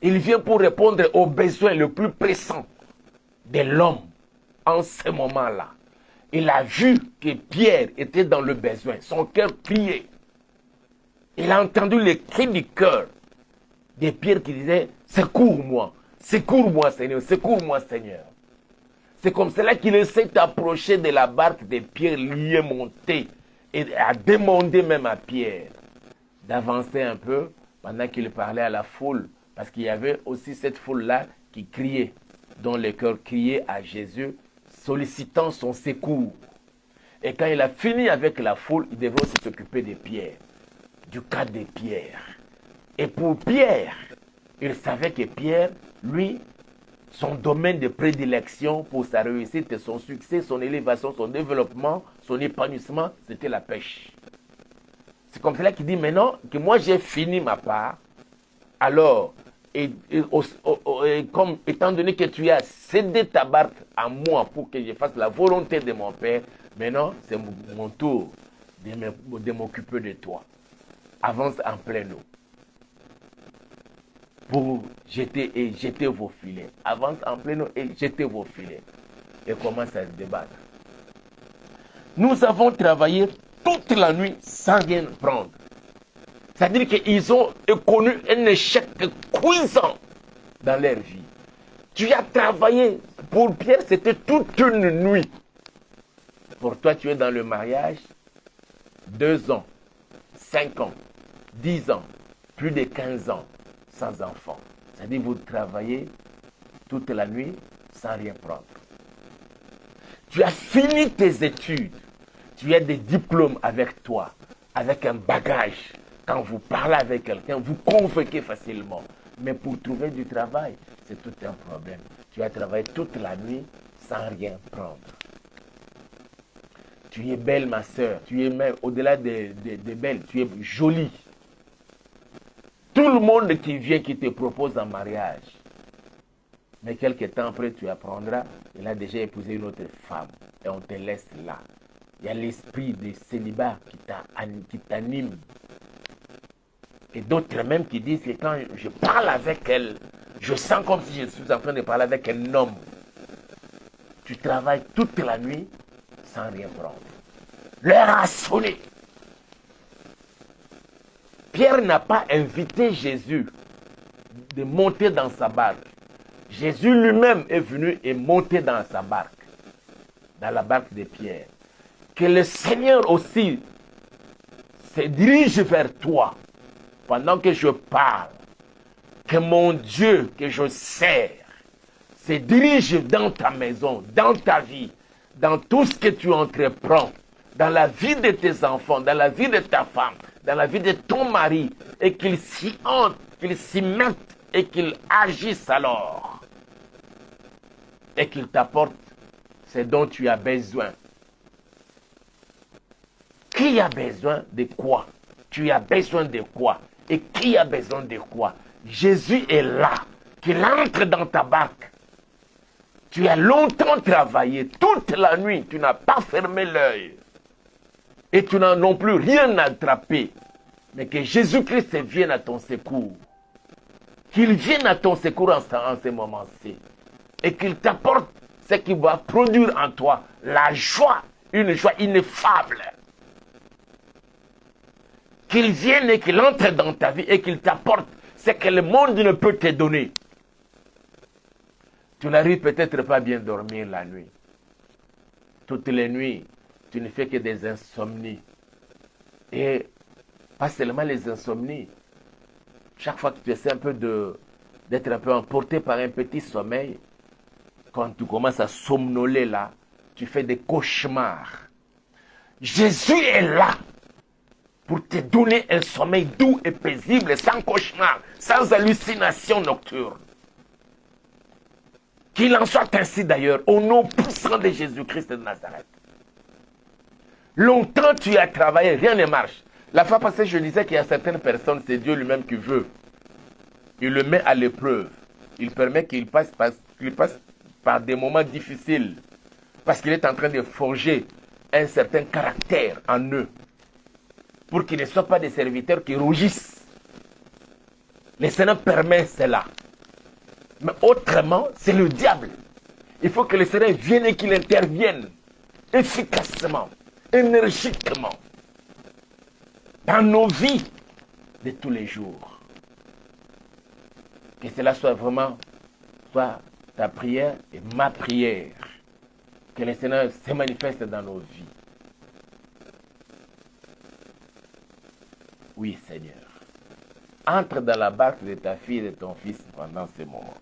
Il vient pour répondre aux besoins les plus pressants de l'homme en ce moment-là. Il a vu que Pierre était dans le besoin. Son cœur criait. Il a entendu les cris du cœur de Pierre qui disait, secours-moi, secours-moi Seigneur, secours-moi Seigneur. C'est comme cela qu'il s'est approché de la barque de Pierre, l'y est monté et a demandé même à Pierre d'avancer un peu pendant qu'il parlait à la foule, parce qu'il y avait aussi cette foule-là qui criait, dont le cœur criait à Jésus, sollicitant son secours. Et quand il a fini avec la foule, il devait aussi s'occuper de Pierre, du cas de Pierre. Et pour Pierre, il savait que Pierre, lui, son domaine de prédilection pour sa réussite, son succès, son élévation, son développement, son épanouissement, c'était la pêche. C'est comme cela qu'il dit maintenant que moi j'ai fini ma part, alors, comme, étant donné que tu as cédé ta barque à moi pour que je fasse la volonté de mon Père, maintenant c'est mon tour de m'occuper de toi. Avance en pleine eau. pour jeter vos filets. Avance en pleine eau et jetez vos filets. Et commence à se débattre. Nous avons travaillé toute la nuit sans rien prendre. C'est-à-dire qu'ils ont connu un échec cuisant dans leur vie. Tu as travaillé. Pour Pierre, c'était toute une nuit. Pour toi, tu es dans le mariage 2 ans, 5 ans, 10 ans, plus de 15 ans sans enfant. C'est-à-dire que vous travaillez toute la nuit sans rien prendre. Tu as fini tes études. Tu as des diplômes avec toi, avec un bagage. Quand vous parlez avec quelqu'un, vous convoquez facilement. Mais pour trouver du travail, c'est tout un problème. Tu as travaillé toute la nuit sans rien prendre. Tu es belle, ma soeur. Tu es même au-delà de belle. Tu es jolie. Tout le monde qui vient, qui te propose un mariage. Mais quelques temps après, tu apprendras, il a déjà épousé une autre femme. Et on te laisse là. Il y a l'esprit de célibat qui t'anime. Et d'autres même qui disent que quand je parle avec elle, je sens comme si je suis en train de parler avec un homme. Tu travailles toute la nuit sans rien prendre. L'heure a sonné. Pierre n'a pas invité Jésus de monter dans sa barque. Jésus lui-même est venu et monté dans sa barque, dans la barque de Pierre. Que le Seigneur aussi se dirige vers toi pendant que je parle. Que mon Dieu que je sers se dirige dans ta maison, dans ta vie, dans tout ce que tu entreprends, dans la vie de tes enfants, dans la vie de ta femme, dans la vie de ton mari, et qu'il s'y entre, qu'il s'y mette et qu'il agisse alors. Et qu'il t'apporte ce dont tu as besoin. Qui a besoin de quoi? Tu as besoin de quoi? Et qui a besoin de quoi? Jésus est là, qu'il entre dans ta barque. Tu as longtemps travaillé, toute la nuit, tu n'as pas fermé l'œil. Et tu n'as non plus rien attrapé. Mais que Jésus-Christ vienne à ton secours. Qu'il vienne à ton secours en ce moment-ci. Et qu'il t'apporte ce qui va produire en toi la joie, une joie ineffable. Qu'il vienne et qu'il entre dans ta vie et qu'il t'apporte ce que le monde ne peut te donner. Tu n'arrives peut-être pas à bien dormir la nuit. Toutes les nuits, tu ne fais que des insomnies. Et pas seulement les insomnies. Chaque fois que tu essaies un peu d'être un peu emporté par un petit sommeil, quand tu commences à somnoler là, tu fais des cauchemars. Jésus est là pour te donner un sommeil doux et paisible, sans cauchemar, sans hallucination nocturne. Qu'il en soit ainsi d'ailleurs, au nom puissant de Jésus-Christ de Nazareth. Longtemps tu as travaillé, rien ne marche. La fois passée, je disais qu'il y a certaines personnes, c'est Dieu lui-même qui veut. Il le met à l'épreuve. Il permet qu'il passe par des moments difficiles. Parce qu'il est en train de forger un certain caractère en eux. Pour qu'ils ne soient pas des serviteurs qui rougissent. Le Seigneur permet cela. Mais autrement, c'est le diable. Il faut que le Seigneur vienne et qu'il intervienne efficacement, énergiquement, dans nos vies de tous les jours. Que cela soit vraiment ta prière et ma prière. Que le Seigneur se manifeste dans nos vies. Oui, Seigneur. Entre dans la barque de ta fille et de ton fils pendant ces moments.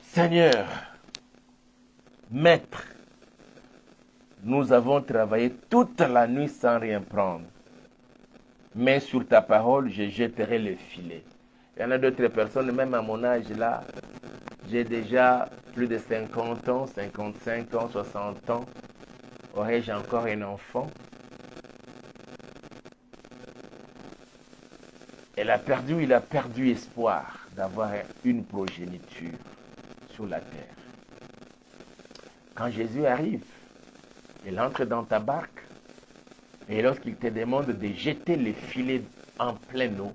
Seigneur, Maître, nous avons travaillé toute la nuit sans rien prendre. Mais sur ta parole, je jetterai le filet. Il y en a d'autres personnes, même à mon âge là, j'ai déjà plus de 50 ans, 55 ans, 60 ans. Aurais-je encore un enfant? Il a perdu espoir d'avoir une progéniture sur la terre. Quand Jésus arrive, il entre dans ta barque et lorsqu'il te demande de jeter les filets en pleine eau,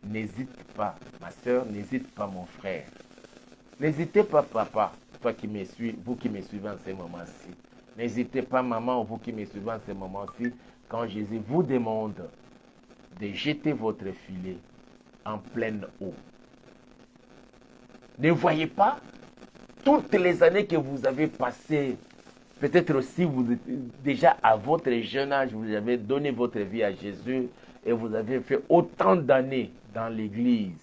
n'hésite pas, ma soeur, n'hésite pas, mon frère. N'hésitez pas, papa, toi qui me suis, vous qui me suivez en ce moment-ci. N'hésitez pas, maman, vous qui me suivez en ce moment-ci, quand Jésus vous demande de jeter votre filet en pleine eau. Ne voyez pas toutes les années que vous avez passées. Peut-être aussi, vous êtes déjà à votre jeune âge, vous avez donné votre vie à Jésus et vous avez fait autant d'années dans l'église.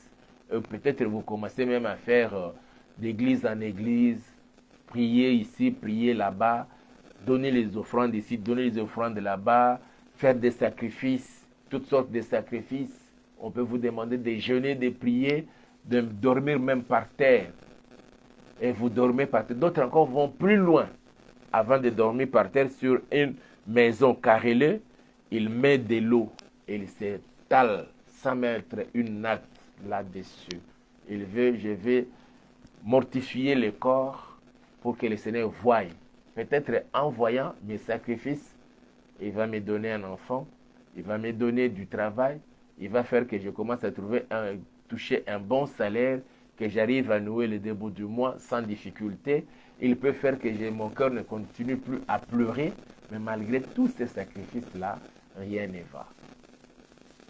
Peut-être vous commencez même à faire d'église en église, prier ici, prier là-bas, donner les offrandes ici, donner les offrandes là-bas, faire des sacrifices, toutes sortes de sacrifices. On peut vous demander de jeûner, de prier, de dormir même par terre. Et vous dormez par terre. D'autres encore vont plus loin. Avant de dormir par terre sur une maison carrelée, il met de l'eau et il s'étale sans mettre une natte là-dessus. Je vais mortifier le corps pour que le Seigneur voie. Peut-être en voyant mes sacrifices, il va me donner un enfant, il va me donner du travail, il va faire que je commence à toucher un bon salaire, que j'arrive à nouer le début du mois sans difficulté. Il peut faire que mon cœur ne continue plus à pleurer, mais malgré tous ces sacrifices-là, rien ne va.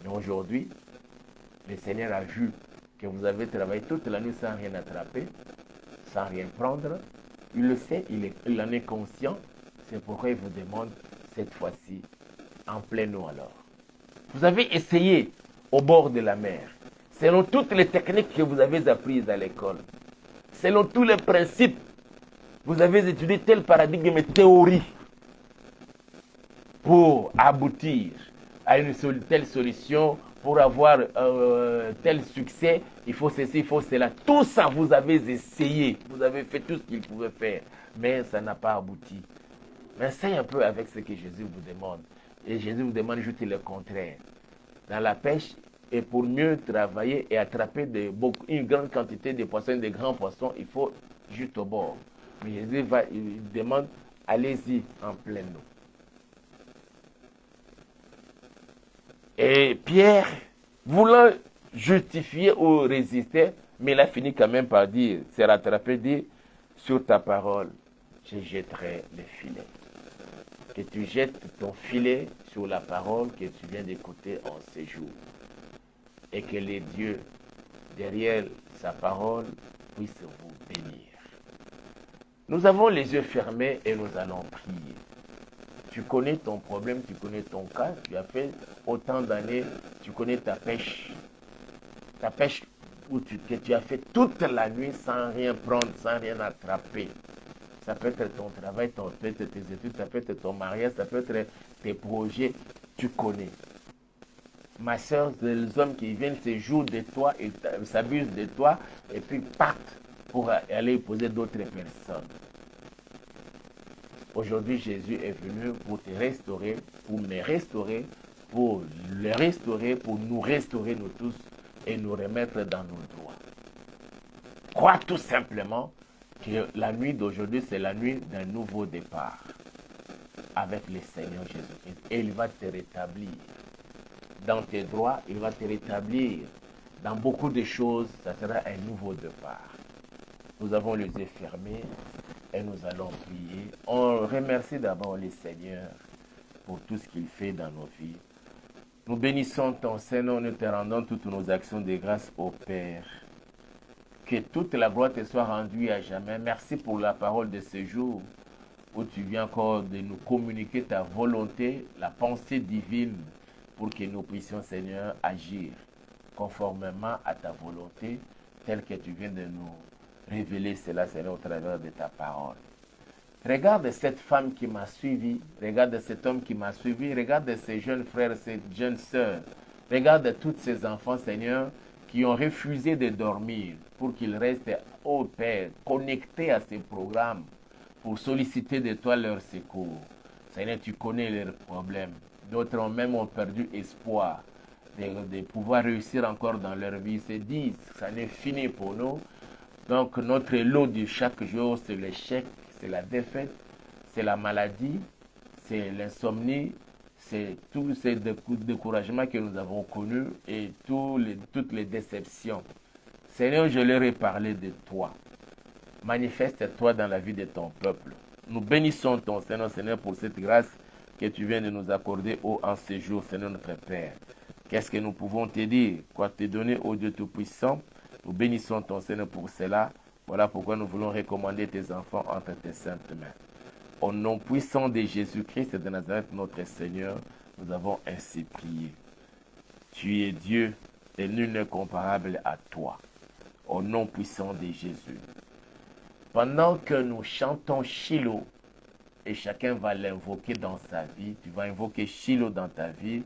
Mais aujourd'hui, le Seigneur a vu que vous avez travaillé toute la nuit sans rien attraper, sans rien prendre. Il le sait, il en est conscient. C'est pourquoi il vous demande cette fois-ci, en pleine eau alors. Vous avez essayé au bord de la mer, selon toutes les techniques que vous avez apprises à l'école, selon tous les principes. Vous avez étudié tel paradigme théorie pour aboutir à une telle solution, pour avoir tel succès, il faut ceci, il faut cela. Tout ça, vous avez essayé, vous avez fait tout ce qu'il pouvait faire, mais ça n'a pas abouti. Mais c'est un peu avec ce que Jésus vous demande. Et Jésus vous demande juste le contraire. Dans la pêche, et pour mieux travailler et attraper une grande quantité de poissons, de grands poissons, il faut juste au bord. Mais Jésus il demande, allez-y en pleine eau. Et Pierre, voulant justifier ou résister, mais il a fini quand même par dire, s'est rattrapé, dit, sur ta parole, je jetterai le filet. Que tu jettes ton filet sur la parole que tu viens d'écouter en ces jours. Et que les dieux, derrière sa parole, puissent vous bénir. Nous avons les yeux fermés et nous allons prier. Tu connais ton problème, tu connais ton cas, tu as fait autant d'années, tu connais ta pêche que tu as fait toute la nuit sans rien prendre, sans rien attraper. Ça peut être ton travail, ça peut être tes études, ça peut être ton mariage, ça peut être tes projets, tu connais. Ma soeur, les hommes qui viennent se jouent de toi, ils s'abusent de toi et puis partent pour aller épouser d'autres personnes. Aujourd'hui, Jésus est venu pour te restaurer, pour me restaurer, pour le restaurer, pour nous restaurer nous tous et nous remettre dans nos droits. Crois tout simplement que la nuit d'aujourd'hui, c'est la nuit d'un nouveau départ avec le Seigneur Jésus-Christ. Et il va te rétablir dans tes droits, il va te rétablir dans beaucoup de choses, ça sera un nouveau départ. Nous avons les yeux fermés et nous allons prier. On remercie d'abord le Seigneur pour tout ce qu'il fait dans nos vies. Nous bénissons ton Seigneur, nous te rendons toutes nos actions de grâce au Père. Que toute la gloire te soit rendue à jamais. Merci pour la parole de ce jour où tu viens encore de nous communiquer ta volonté, la pensée divine pour que nous puissions, Seigneur, agir conformément à ta volonté telle que tu viens de nous révéler cela, Seigneur, au travers de ta parole. Regarde cette femme qui m'a suivi, regarde cet homme qui m'a suivi, regarde ces jeunes frères, ces jeunes sœurs, regarde tous ces enfants, Seigneur, qui ont refusé de dormir pour qu'ils restent, ô Père, connectés à ces programmes pour solliciter de toi leur secours. Seigneur, tu connais leurs problèmes. D'autres ont même perdu espoir de pouvoir réussir encore dans leur vie. Ils se disent, ça n'est fini pour nous. Donc notre lot de chaque jour, c'est l'échec, c'est la défaite, c'est la maladie, c'est l'insomnie, c'est tous ces découragements que nous avons connus et toutes les déceptions. Seigneur, je leur ai parlé de toi. Manifeste-toi dans la vie de ton peuple. Nous bénissons ton Seigneur, pour cette grâce que tu viens de nous accorder en ce jour, Seigneur notre Père. Qu'est-ce que nous pouvons te dire? Quoi te donner, ô Dieu Tout-Puissant? Nous bénissons ton Seigneur pour cela. Voilà pourquoi nous voulons recommander tes enfants entre tes saintes mains. Au nom puissant de Jésus-Christ de Nazareth, notre Seigneur, nous avons ainsi prié. Tu es Dieu et nul n'est comparable à toi. Au nom puissant de Jésus. Pendant que nous chantons Shiloh, et chacun va l'invoquer dans sa vie, tu vas invoquer Shiloh dans ta vie,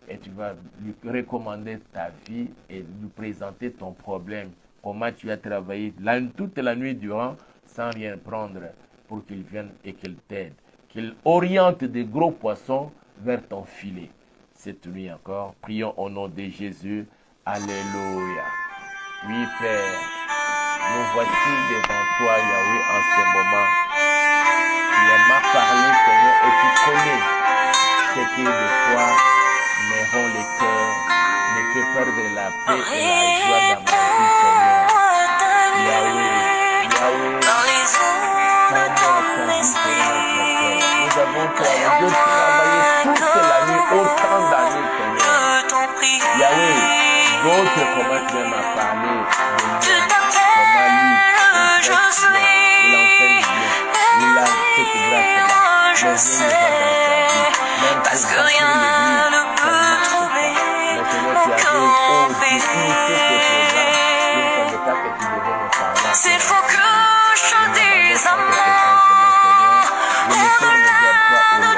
et tu vas lui recommander ta vie et lui présenter ton problème, comment tu as travaillé toute la nuit durant sans rien prendre pour qu'il vienne et qu'il t'aide, qu'il oriente des gros poissons vers ton filet. Cette nuit encore, prions au nom de Jésus. Alléluia. Oui, Père, nous voici devant toi, Yahweh, en ce moment. Tu m'as parlé, Seigneur, et tu connais ce qui, des fois, me rend le cœur, me fait perdre la paix et la joie dans ma vie, Seigneur. Yahweh, nous avons travaillé toute la nuit, autant d'années, Seigneur. Yahweh, d'autres, comment tu m'as parlé de moi, comment lui, il enseigne bien, il a cette grâce-là, mais Dieu ne va dans sa vie, même parce que rien ne peut troubler, mais Seigneur, tu avais initié ce programme, je ne savais pas que tu devais me parler. C'est faux que je dise à moi, je me tourne vers toi, ô Yahweh,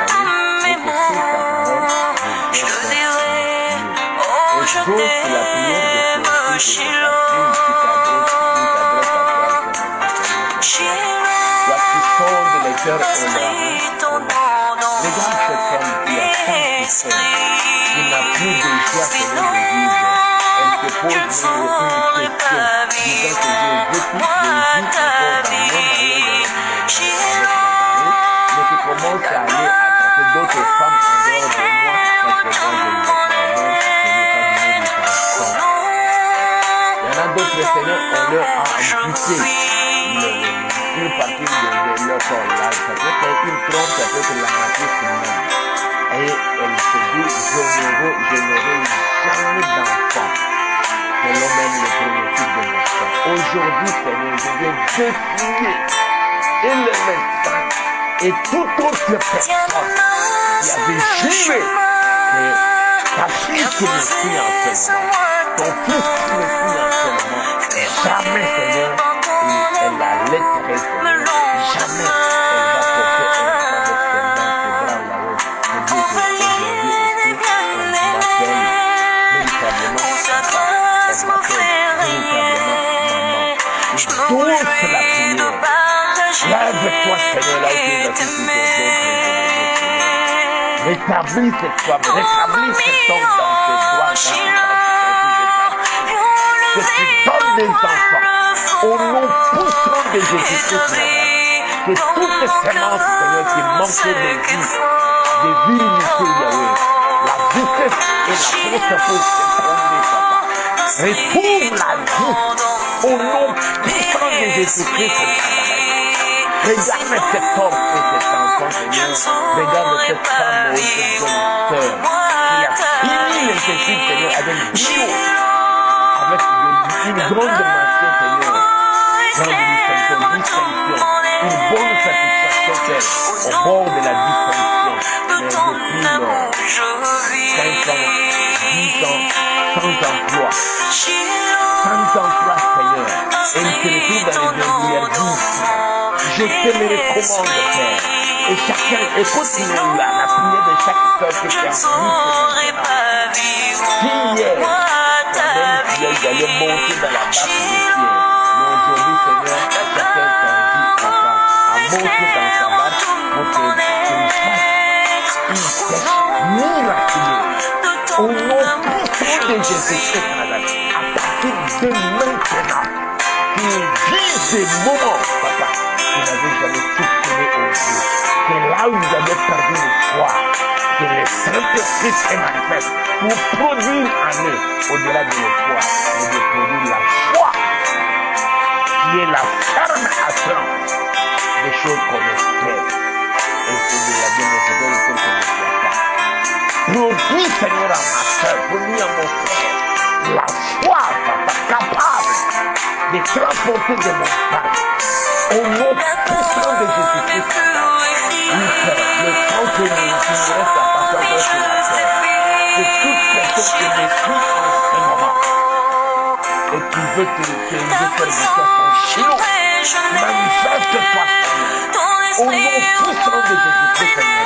et que toute ta parole, je te dirai, oh je la prière t'aime, de ton fils et de ta fille qui t'adresse à toi, Seigneur. Toi qui sondes les cœurs au regarde cette femme qui a tant souffert, qui n'a plus de joie, Seigneur, de vivre. Elle te pose une question, disant que j'ai vécu encore dans mon mariage mais qui commence à aller attraper d'autres femmes en dehors de moi, parce que moi je ne veux pas donné du temps. Il y en a d'autres, Seigneur, on leur a amputé une partie de leur corps là. Ça peut être une trompe, ça peut être la matrice même. Et elle se dit, je n'aurai jamais d'enfant, selon même le pronostic de mon sang. Aujourd'hui, Seigneur, je viens défier et les médecins et toute autre personne qui avait juré que ta fille qui me suit en ce moment, ton fils qui me suit en ce moment, jamais, Seigneur, elle allaiterait, Seigneur, jamais elle va porter un enfant dans ses bras là-haut. Je dis qu'aujourd'hui aussi, on m'appelle véritablement papa, on m'appelle véritablement maman. Je douce la prière. Lève-toi, Seigneur, là où tu es assis sur ton trône. Rétablis cette femme, rétablis cet homme dans tes doigts, que tu donnes des enfants au nom puissant de Jésus-Christ. Que toutes les semences, Seigneur, qui manquaient de vie, de virilité, Yahweh, la vitesse et la force pour s'éprendre, papa. Retrouve la vie au nom puissant de Jésus-Christ. Regarde cet homme et cet enfant, Seigneur. Regarde cette femme et cette jeune sœur qui a fini les études, Seigneur, avec brio, avec une grande mention, Seigneur. Grande distinction, une bonne satisfaction, Père, au bord de la distinction. Mais depuis lors, 5 ans, 10 ans, sans emploi. Sans emploi, Seigneur. Et il se retrouve dans les milliards. Je te le recommande, Père. Et chacun, écoute-nous la prière de chaque soeur que tu as vue. Si hier, toi-même, tu allais monter dans la barque de Pierre. Mais aujourd'hui, Seigneur, chacun t'invite, papa, à monter dans sa barque pour que tu fasses une fête miraculeuse. Au nom puissant de Jésus-Christ, à partir de maintenant, qu'il vive des moments, papa, qui n'avaient jamais soupçonné au Dieu. Que là où ils avaient perdu le foi, que le Saint Saint-Esprit se manifeste pour produire en eux, au-delà de l'espoir, mais de produire la foi, qui est la ferme assurance des choses qu'on espère. Et c'est de la bien de celles qu'on ne voit pas. Produis, Seigneur, à ma soeur, produis à mon frère, la foi, Papa, capable de transporter de mon Père. Au nom puissant de Jésus-Christ, oui, Père, le temps que nous reste à passer sur la terre, que toute personne qui me suit en ce moment et qui veut te faire de son chilo, manifeste-toi, Seigneur, au nom puissant de Jésus-Christ, Seigneur.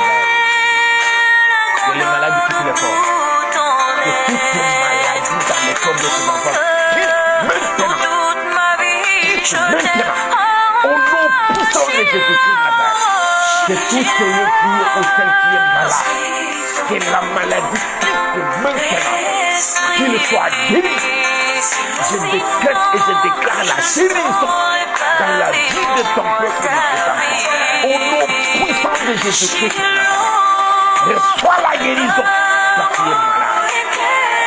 Que les maladies quittent le corps, que toutes les maladies dans le corps de tes enfants quittent maintenant, au nom puissant de Jésus-Christ, que tout celui qui est au cinquième malade, que la maladie quitte maintenant, qu'il soit guéri. Je décrète et je déclare la guérison dans la vie de ton peuple et de tes enfants. Au nom puissant de Jésus-Christ, reçois la guérison. Toi qui es malade,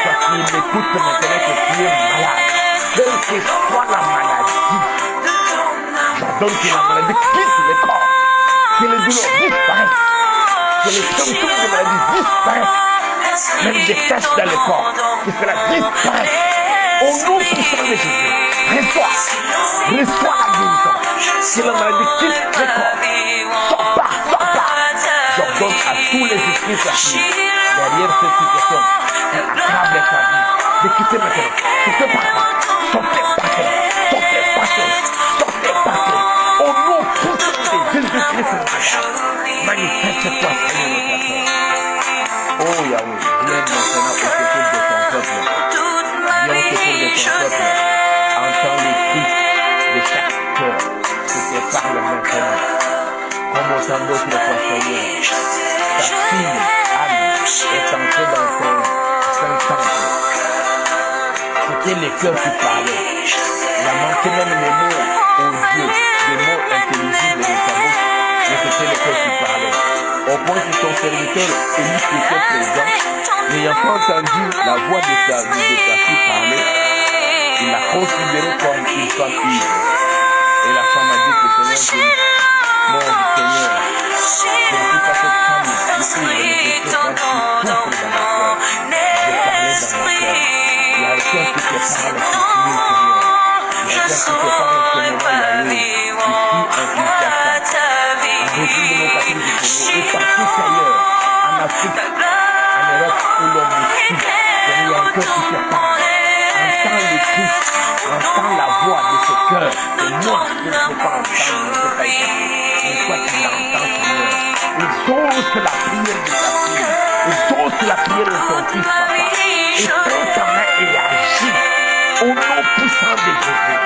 toi qui m'écoutes maintenant que tu es malade, quelle que soit la maladie, j'ordonne que la maladie quitte le corps, que les douleurs disparaissent, que les symptômes de maladie disparaissent, même des tests dans le corps, que cela disparaisse. Au nom puissant de Jésus, reçois la guérison, que la maladie quitte le corps, sors pas. J'ordonne à tous les esprits placés derrière cette situation qui accable ta vie, de quitter maintenant, sortez par terre, au nom puissant de Jésus-Christ, manifeste-toi, Seigneur notre Père. Oh Yahweh, viens maintenant au secours de ton peuple, viens au secours de ton peuple, entends le cri de chaque cœur qui te parle maintenant. Comme autant d'autres fois, Seigneur, ta fille, Anne, est entrée dans ton Saint-Temple. C'était les cœurs qui parlaient. Il a manqué même les mots aux yeux, des mots intelligibles de sa bouche, mais c'était les cœurs qui parlaient. Au point que son serviteur, celui qui était présent, n'ayant pas entendu la voix de sa fille parler, il l'a considéré comme une femme ivre. Et la femme a dit que Seigneur, mon Seigneur, je ne suis pas cette femme ivre, mais je suis cette femme qui souffre dans mon cœur. Je parlais dans mon cœur. Il y a un cœur qui te parle, qui Seigneur. Il y a un cœur qui te parle en ce moment, Yahweh, ici en Kinshasa, en République démocratique du Congo, et partout ailleurs, en Afrique, en Europe, où l'on me suit. Il y a un cœur qui te parle. Entends le cri, entends la voix de ce cœur que moi je ne peux pas entendre, je ne peux pas écouter. Mais toi tu l'entends, Seigneur. Exauce la prière de ta fille, exauce la prière de ton fils, Papa. Étends ta main et agis au nom puissant de Jésus.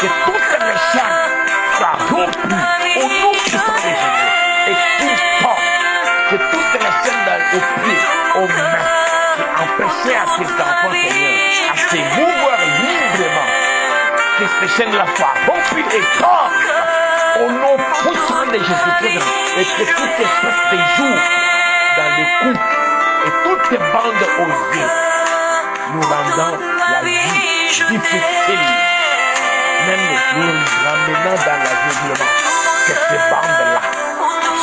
Que toutes les chaînes soient rompues au nom puissant de Jésus. Et qu'il porte, que toutes les chaînes aux pieds, aux mains, qui empêchaient à tes enfants, Seigneur, à se mouvoir librement, que ces chaînes-là soient rompues et tombent au nom puissant de Jésus-Christ, et que toutes espèces de jours dans les coups et toutes les bandes aux yeux, nous rendant la vie difficile, même nous ramenant dans l'aveuglement, que ces bandes-là,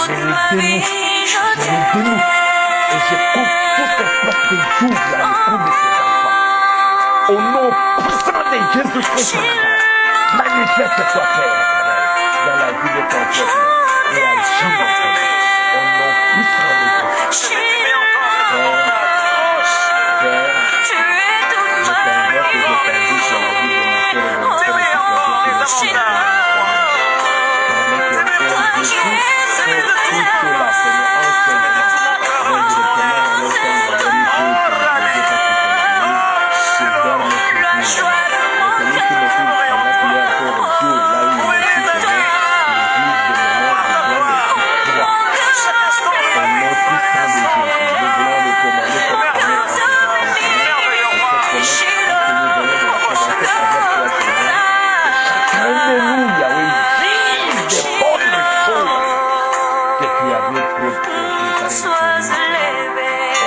je les dénoue, et je coupe toute espèce de jours dans les coups de ces enfants. Au nom puissant de Jésus-Christ, manifeste-toi, Père, dans la vie de ton peuple et agis, mon Père, au nom puissant de Jésus. Père, je t'invoque et je t'invite dans la vie de mon Père et de mon Père et de mon Père. Permets que Jésus fait tout cela, Seigneur, en ce moment. Viens directement dans leur temps de la vie pour te reposer parce que tu dormes ce jour. Et celui qui me suit, pendant qu'il y a encore Dieu, là où il me suit, Seigneur, il vise de mémoire de gloire de toi. Au nom puissant de Jésus, nous voulons le commander cette promesse en ce moment. Et cette promesse que nous allons de la commencer avec toi, Seigneur. Et chacun de nous, Yahweh, vive des bonnes choses que tu avais préparées pour nous. Au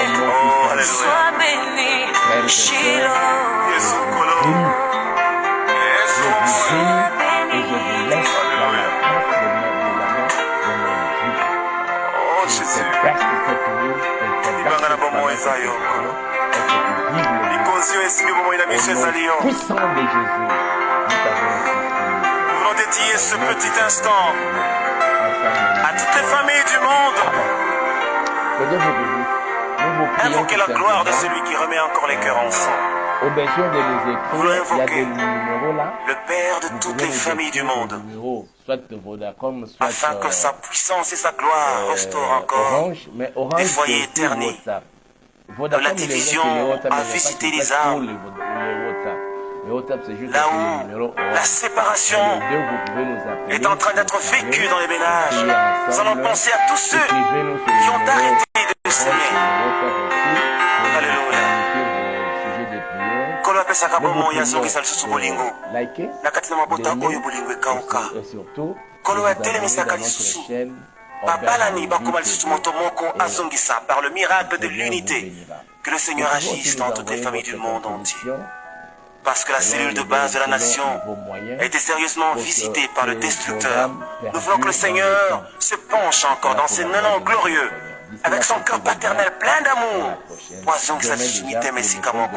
précieux nom allions. puissant de Jésus, nous t'avons ainsi prié. Nous voulons dédier ce petit instant à toutes les familles du monde. Que Dieu vous bénisse. Nous vous prions Invoquez la tout gloire de simplement. celui qui remet encore les cœurs en sang. Au besoin de nous Vous écrire, il y a invoquez des numéros là. le Père de Vous toutes pouvez les nous familles du écrire monde, des numéros, soit de Vodacom, soit afin que sa puissance et sa gloire restaurent encore Orange, mais Orange des foyers c'est aussi éternis. WhatsApp. La il est division vrai que le WhatsApp, a mais il n'est pas visité tout les fait pour âmes. les WhatsApp. Le WhatsApp, c'est juste Là le où numéro Orange. la séparation Les deux, vous pouvez nous appeler. est en train d'être vécue dans les ménages. Nous allons penser à tous ceux Écrivez-nous sur le qui ont numéro arrêté de Orange, s'aimer. le WhatsApp aussi. Alléluia. Sujet de prière. Kolo apesaka Nous vous bomoi ya prions songisa lisusu bolingo de liker, na kati na mabota d'aimer, oyo bolingo ekauka. et surtout, Kolo de vous atelemisaka abonner dans notre lisusu chaîne babalani bakoma Organe lisusu TV. moto moko Et azongisa par le miracle de Dieu vous l'unité. bénira. Que le Seigneur Vous pouvez agisse aussi dans nous toutes les envoyer familles du votre monde entier. contribution Parce que la selon cellule de les base de la selon nation vos moyens. a été sérieusement Pour que visitée par le ce destructeur. programme Nous voulons que le perdure dans Seigneur le temps. se penche encore dans ces 9 ans glorieux, avec son cœur paternel plein d'amour. Poison que sa dignité mesika moko.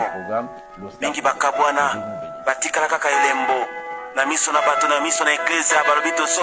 Mingi bakabwana batikala kaka elembo na miso na bato na miso na eklezia balobi toso